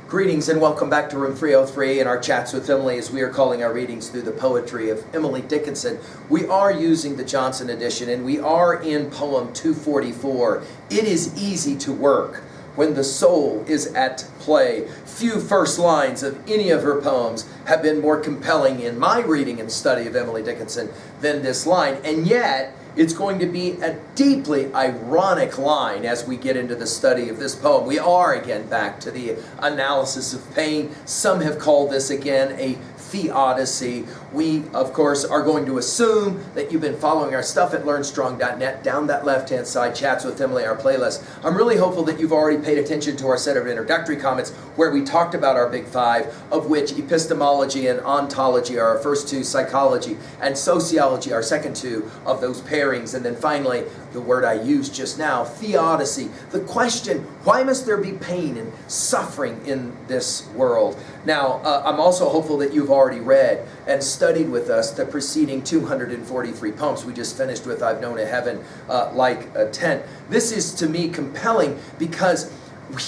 Greetings and welcome back to Room 303 and our chats with Emily as we are calling our readings through the poetry of Emily Dickinson. We are using the Johnson edition and we are in poem 244. It is easy to work when the soul is at play. Few first lines of any of her poems have been more compelling in my reading and study of Emily Dickinson than this line, and yet it's going to be a deeply ironic line as we get into the study of this poem. We are again back to the analysis of pain. Some have called this again a theodicy. We, of course, are going to assume that you've been following our stuff at LearnStrong.net. Down that left-hand side, Chats with Emily, our playlist. I'm really hopeful that you've already paid attention to our set of introductory comments where we talked about our big five, of which epistemology and ontology are our first two, psychology and sociology our second two of those pairings, and then finally, the word I used just now, theodicy. The question, why must there be pain and suffering in this world? Now, I'm also hopeful that you've already read and studied with us the preceding 243 poems we just finished with I've Known a Heaven Like a Tent. This is, to me, compelling because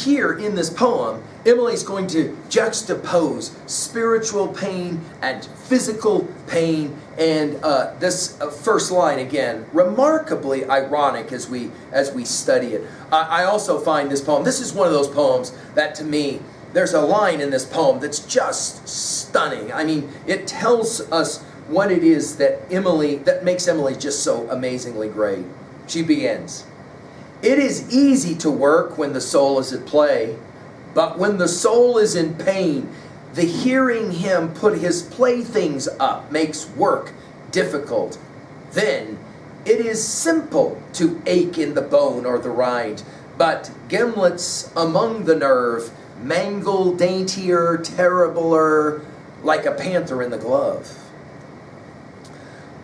here in this poem, Emily's going to juxtapose spiritual pain and physical pain, and this first line, again, remarkably ironic as we study it. I also find this poem, this is one of those poems that, to me, there's a line in this poem that's just stunning. I mean, it tells us what it is that makes Emily just so amazingly great. She begins, "It is easy to work when the soul is at play, but when the soul is in pain, the hearing him put his playthings up makes work difficult. Then it is simple to ache in the bone or the rind, but gimlets among the nerve mangle daintier, terribler, like a panther in the glove."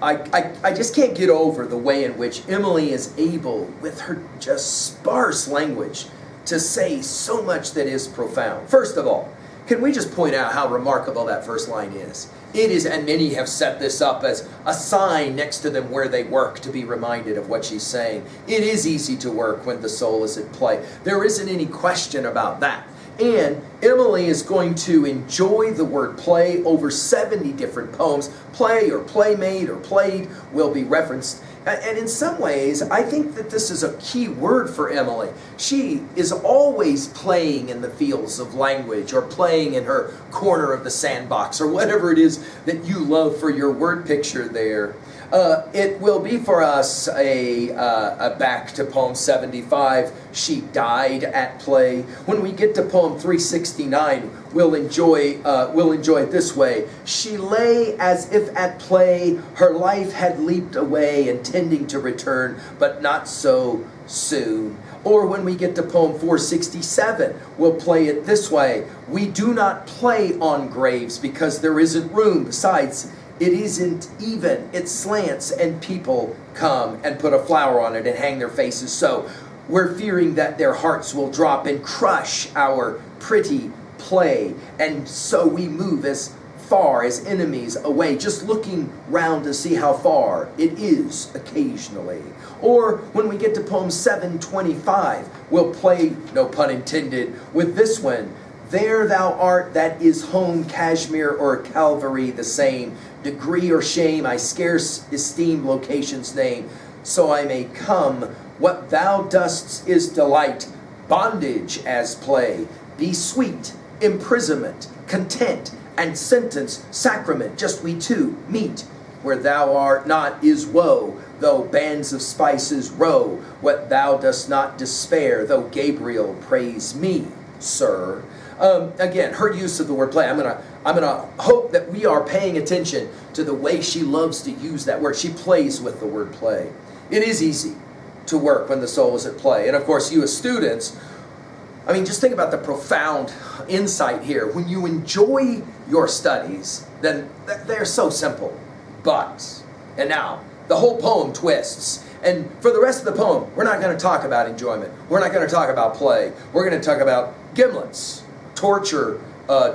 I just can't get over the way in which Emily is able, with her just sparse language, to say so much that is profound. First of all, can we just point out how remarkable that first line is? It is, and many have set this up as a sign next to them where they work to be reminded of what she's saying. It is easy to work when the soul is at play. There isn't any question about that. And Emily is going to enjoy the word play over 70 different poems. Play or playmate or played will be referenced. And in some ways, I think that this is a key word for Emily. She is always playing in the fields of language or playing in her corner of the sandbox or whatever it is that you love for your word picture there. It will be for us a back to poem 75, She Died at Play. When we get to poem 369, we'll enjoy it this way. She lay as if at play, her life had leaped away, intending to return, but not so soon. Or when we get to poem 467, we'll play it this way. We do not play on graves because there isn't room. Besides, it isn't even, it slants, and people come and put a flower on it and hang their faces. So we're fearing that their hearts will drop and crush our pretty play. And so we move as far as enemies away, just looking round to see how far it is occasionally. Or when we get to poem 725, we'll play, no pun intended, with this one. There thou art, that is home, Kashmir or Calvary, the same. Degree or shame, I scarce esteem location's name. So I may come, what thou dost is delight, bondage as play. Be sweet, imprisonment, content, and sentence, sacrament, just we two meet. Where thou art not is woe, though bands of spices row. What thou dost not despair, though Gabriel praise me, sir. Again, her use of the word play, I'm gonna hope that we are paying attention to the way she loves to use that word. She plays with the word play. It is easy to work when the soul is at play. And of course, you as students, I mean, just think about the profound insight here. When you enjoy your studies, then they're so simple. But, and now, the whole poem twists. And for the rest of the poem, we're not going to talk about enjoyment. We're not going to talk about play. We're going to talk about gimlets, torture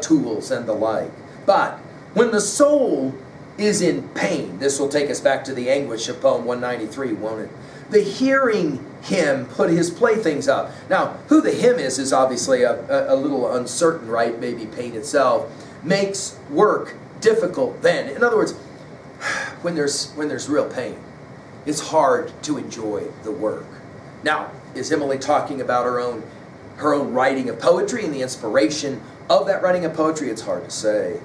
tools, and the like. But when the soul is in pain, this will take us back to the anguish of poem 193, won't it? the hearing him put his playthings up. Now, who the him is obviously a little uncertain, right? Maybe pain itself makes work difficult then. In other words, when there's real pain, it's hard to enjoy the work. Now, is Emily talking about her own writing of poetry and the inspiration of that writing of poetry? It's hard to say.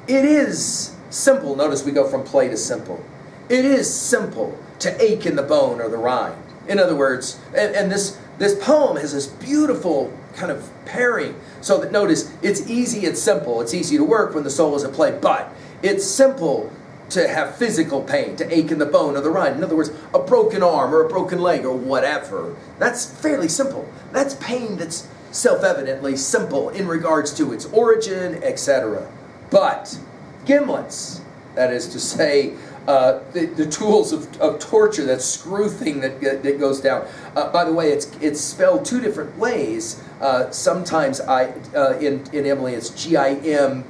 It is simple. Notice we go from play to simple. It is simple to ache in the bone or the rind. In other words, and this poem has this beautiful kind of pairing. So that notice, it's easy, it's simple. It's easy to work when the soul is at play, but it's simple to have physical pain, to ache in the bone or the rind. In other words, a broken arm or a broken leg or whatever. That's fairly simple. That's pain that's self-evidently simple in regards to its origin, etc. But gimlets, that is to say, the tools of torture, that screw thing that goes down. By the way, it's spelled two different ways. Sometimes in Emily it's Gimblets.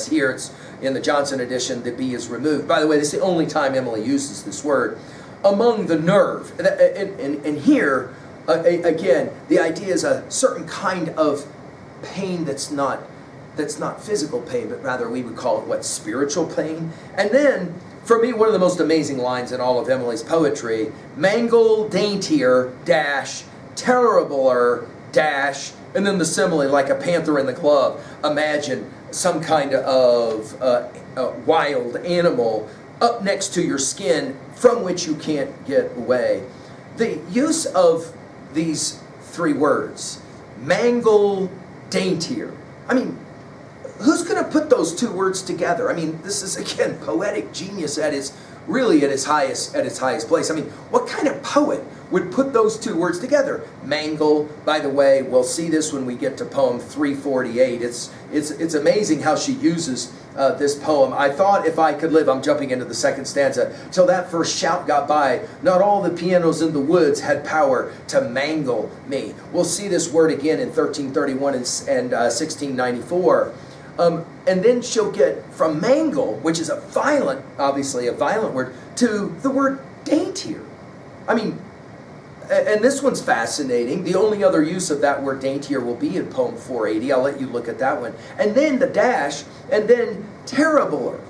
Here it's in the Johnson edition, the B is removed. By the way, this is the only time Emily uses this word. Among the nerve. And here, again, the idea is a certain kind of pain that's not physical pain, but rather we would call it, spiritual pain. And then, for me, one of the most amazing lines in all of Emily's poetry, mangle daintier, dash, terribler, dash, and then the simile, like a panther in the glove. Imagine some kind of wild animal up next to your skin from which you can't get away. The use of these three words, mangle daintier. I mean, who's going to put those two words together? I mean, this is, again, poetic genius at its highest place. I mean, what kind of poet would put those two words together? Mangle, by the way, we'll see this when we get to poem 348. It's amazing how she uses this poem. I thought if I could live, I'm jumping into the second stanza, till that first shout got by, not all the pianos in the woods had power to mangle me. We'll see this word again in 1331 and 1694. And then she'll get from mangle, which is obviously a violent word, to the word daintier. I mean, and this one's fascinating. The only other use of that word daintier will be in poem 480. I'll let you look at that one. And then the dash, and then terribler.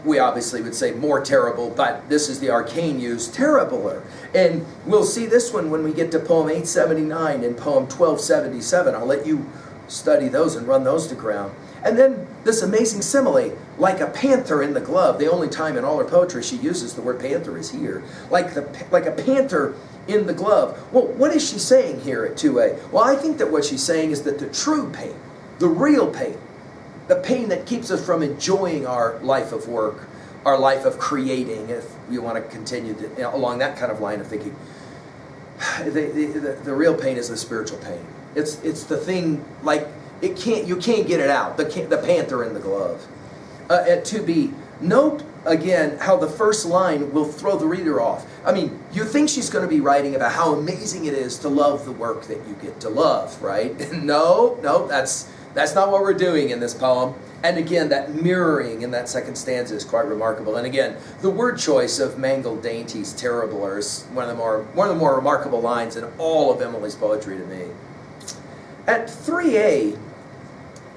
We obviously would say more terrible, but this is the arcane use, terribler. And we'll see this one when we get to poem 879 and poem 1277. I'll let you study those and run those to ground. And then this amazing simile, like a panther in the glove. The only time in all her poetry she uses the word panther is here. Like a panther in the glove. Well, what is she saying here at 2a? Well, I think that what she's saying is that the true pain, the real pain, the pain that keeps us from enjoying our life of work, our life of creating, if you want to continue along that kind of line of thinking, the real pain is the spiritual pain. It's the thing, like, you can't get it out. The panther in the glove. At 2b, note again how the first line will throw the reader off. I mean, you think she's going to be writing about how amazing it is to love the work that you get to love, right? No, that's not what we're doing in this poem. And again, that mirroring in that second stanza is quite remarkable. And again, the word choice of mangled dainties, terribler, is one of the more remarkable lines in all of Emily's poetry to me. At 3a,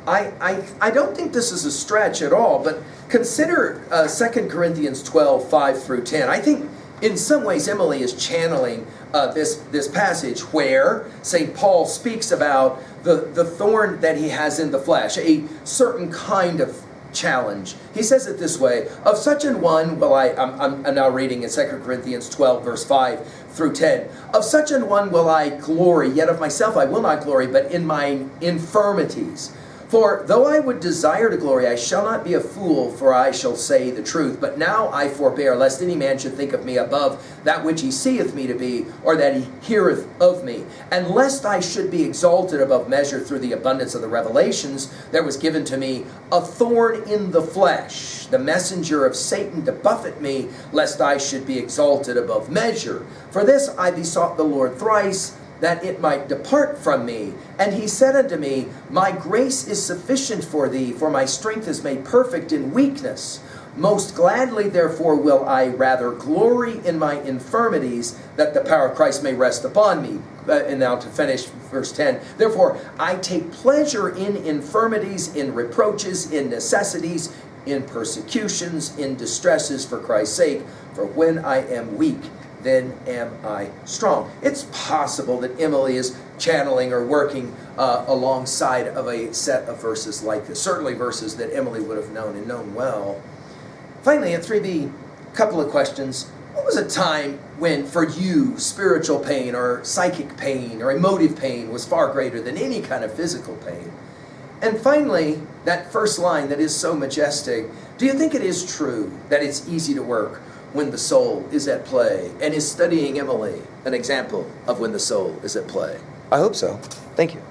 I don't think this is a stretch at all, but consider 2 Corinthians 12, 5 through 10. I think in some ways Emily is channeling this passage where St. Paul speaks about the thorn that he has in the flesh, a certain kind of challenge. He says it this way, of such an one will I'm now reading in 2 Corinthians 12, verse 5 through 10. Of such an one will I glory, yet of myself I will not glory, but in mine infirmities. For though I would desire to glory, I shall not be a fool, for I shall say the truth. But now I forbear, lest any man should think of me above that which he seeth me to be, or that he heareth of me. And lest I should be exalted above measure through the abundance of the revelations, there was given to me a thorn in the flesh, the messenger of Satan to buffet me, lest I should be exalted above measure. For this I besought the Lord thrice, that it might depart from me. And he said unto me, my grace is sufficient for thee, for my strength is made perfect in weakness. Most gladly, therefore, will I rather glory in my infirmities, that the power of Christ may rest upon me. And now to finish, verse 10. Therefore, I take pleasure in infirmities, in reproaches, in necessities, in persecutions, in distresses for Christ's sake. For when I am weak, then am I strong. It's possible that Emily is channeling or working alongside of a set of verses like this. Certainly verses that Emily would have known and known well. Finally, at 3b, a couple of questions. What was a time when, for you, spiritual pain or psychic pain or emotive pain was far greater than any kind of physical pain? And finally, that first line that is so majestic, do you think it is true that it's easy to work when the soul is at play? And is studying Emily an example of when the soul is at play? I hope so. Thank you.